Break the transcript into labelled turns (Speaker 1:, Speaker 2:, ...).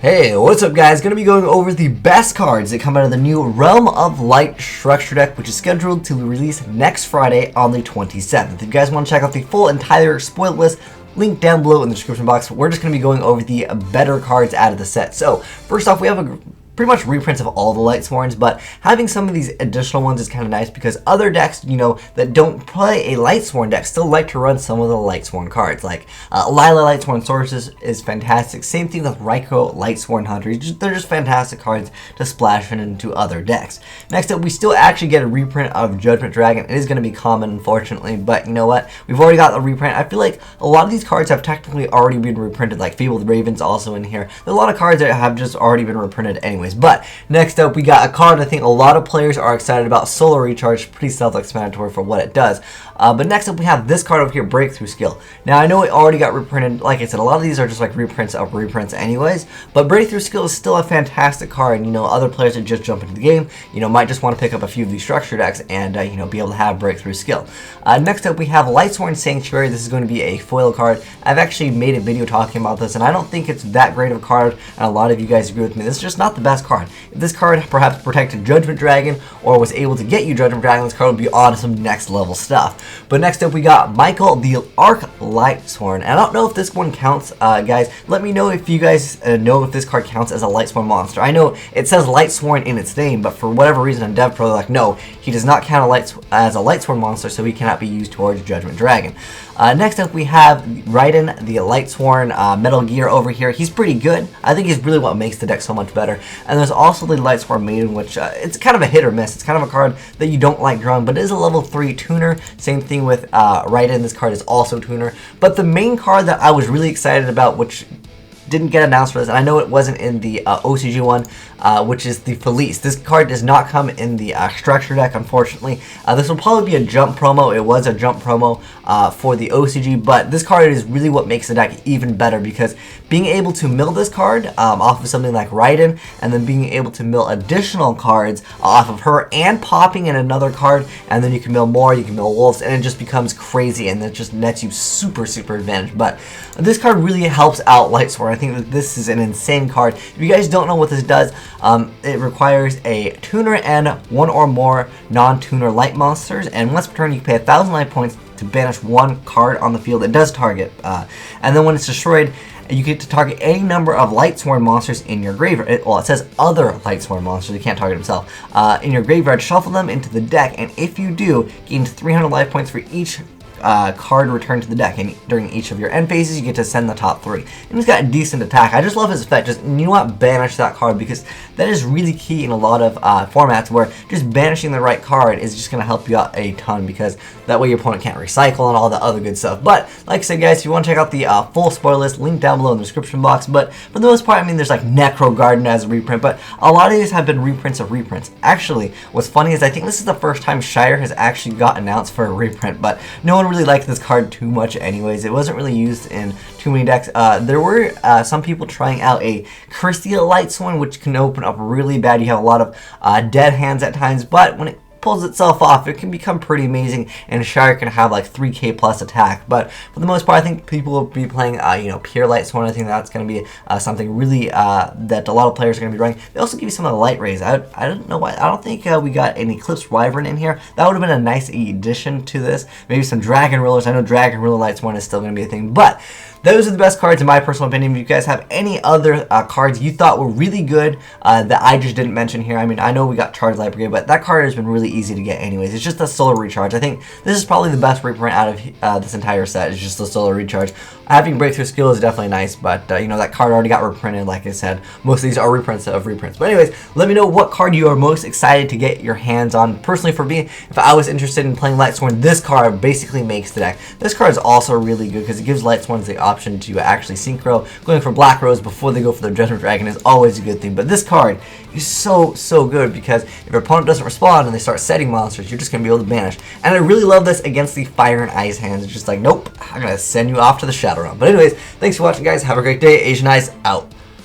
Speaker 1: Hey, what's up guys? Gonna be going over the best cards that come out of the new Realm of Light structure deck, which is scheduled to release next Friday on the 27th. If you guys want to check out the full entire spoiled list, link down below in the description box. We're just gonna be going over the better cards out of the set. So first off, we have pretty much reprints of all the Lightsworns, but having some of these additional ones is kind of nice because other decks, you know, that don't play a Lightsworn deck still like to run some of the Lightsworn cards. Like LYLA Lightsworn Sources is fantastic. Same thing with Ryko Lightsworn Hunter. They're just fantastic cards to splash into other decks. Next up, we still actually get a reprint of Judgment Dragon. It is going to be common, unfortunately, but you know what? We've already got the reprint. I feel like a lot of these cards have technically already been reprinted, like Fabled Raven's also in here. There's a lot of cards that have just already been reprinted anyway. But next up, we got a card I think a lot of players are excited about, Solar Recharge. Pretty self-explanatory for what it does. But next up, we have this card over here, Breakthrough Skill. Now, I know it already got reprinted. Like I said, a lot of these are just like reprints of reprints anyways. But Breakthrough Skill is still a fantastic card. And, you know, other players that just jump into the game, you know, might just want to pick up a few of these structure decks and, you know, be able to have Breakthrough Skill. Next up, we have Lightsworn Sanctuary. This is going to be a foil card. I've actually made a video talking about this, and I don't think it's that great of a card. And a lot of you guys agree with me. This is just not the best card. If this card perhaps protected Judgment Dragon or was able to get you Judgment Dragon, this card would be awesome, next level stuff. But next up, we got Michael the Arc Lightsworn. And I don't know if this one counts, guys. Let me know if you guys know if this card counts as a Lightsworn monster. I know it says Lightsworn in its name, but for whatever reason on DevPro, they're like, no, he does not count as a Lightsworn monster, so he cannot be used towards Judgment Dragon. Next up, we have Raiden the Lightsworn Metal Gear over here. He's pretty good. I think he's really what makes the deck so much better. And there's also the Lightsworn Maiden, which it's kind of a hit or miss. It's kind of a card that you don't like drawing, but it is a level 3 tuner. Same thing with Raiden. This card is also tuner. But the main card that I was really excited about, which didn't get announced for this, and I know it wasn't in the OCG one, which is the Felice. This card does not come in the structure deck, unfortunately. This will probably be a jump promo. It was a jump promo for the OCG, but this card is really what makes the deck even better, because being able to mill this card off of something like Raiden, and then being able to mill additional cards off of her, and popping in another card, and then you can mill more, you can mill wolves, and it just becomes crazy, and it just nets you super advantage. But this card really helps out Lightsworn. I think that this is an insane card. If you guys don't know what this does, it requires a tuner and one or more non-tuner light monsters, and once per turn you can pay 1,000 life points to banish one card on the field. It does target, and then when it's destroyed, you get to target any number of Lightsworn monsters in your graveyard. Well, it says other Lightsworn monsters. You can't target himself. In your graveyard, shuffle them into the deck, and if you do, gain 300 life points for each card returned to the deck, and during each of your end phases you get to send the top 3. And he's got a decent attack. I just love his effect. Just, you know what, banish that card, because that is really key in a lot of formats where just banishing the right card is just going to help you out a ton, because that way your opponent can't recycle and all the other good stuff. But like I said, guys, if you want to check out the full spoiler list, link down below in the description box. But for the most part, I mean, there's like Necro Garden as a reprint, but a lot of these have been reprints of reprints. Actually, what's funny is I think this is the first time Shire has actually got announced for a reprint, but no one really liked this card too much anyways. It wasn't really used in too many decks. There were some people trying out a Christia Lightsworn, which can open up really bad. You have a lot of dead hands at times, but when it pulls itself off, it can become pretty amazing, and Shire can have like 3k plus attack. But for the most part, I think people will be playing you know, Pure Lightsworn. I think that's going to be something really that a lot of players are going to be running. They also give you some of the Light Rays. I don't know why. I don't think we got an Eclipse Wyvern in here. That would have been a nice addition to this. Maybe some Dragon Rulers. I know Dragon Ruler Lightsworn is still going to be a thing, but those are the best cards in my personal opinion. If you guys have any other cards you thought were really good that I just didn't mention here, I mean, I know we got Charge Light Brigade, but that card has been really easy to get anyways. It's just a Solar Recharge. I think this is probably the best reprint out of this entire set. It's just the Solar Recharge. Having Breakthrough Skill is definitely nice, but you know, that card already got reprinted. Like I said, most of these are reprints of reprints. But anyways, let me know what card you are most excited to get your hands on. Personally, for me, if I was interested in playing Lightsworn, this card basically makes the deck. This card is also really good because it gives Lightsworns the option to actually synchro. Going for Black Rose before they go for their Judgment Dragon is always a good thing, but this card is so good because if your opponent doesn't respond and they start setting monsters, you're just going to be able to banish. And I really love this against the Fire and Ice hands. It's just like, nope, I'm going to send you off to the Shadow Realm. But anyways, thanks for watching, guys. Have a great day. Asian Eyes out.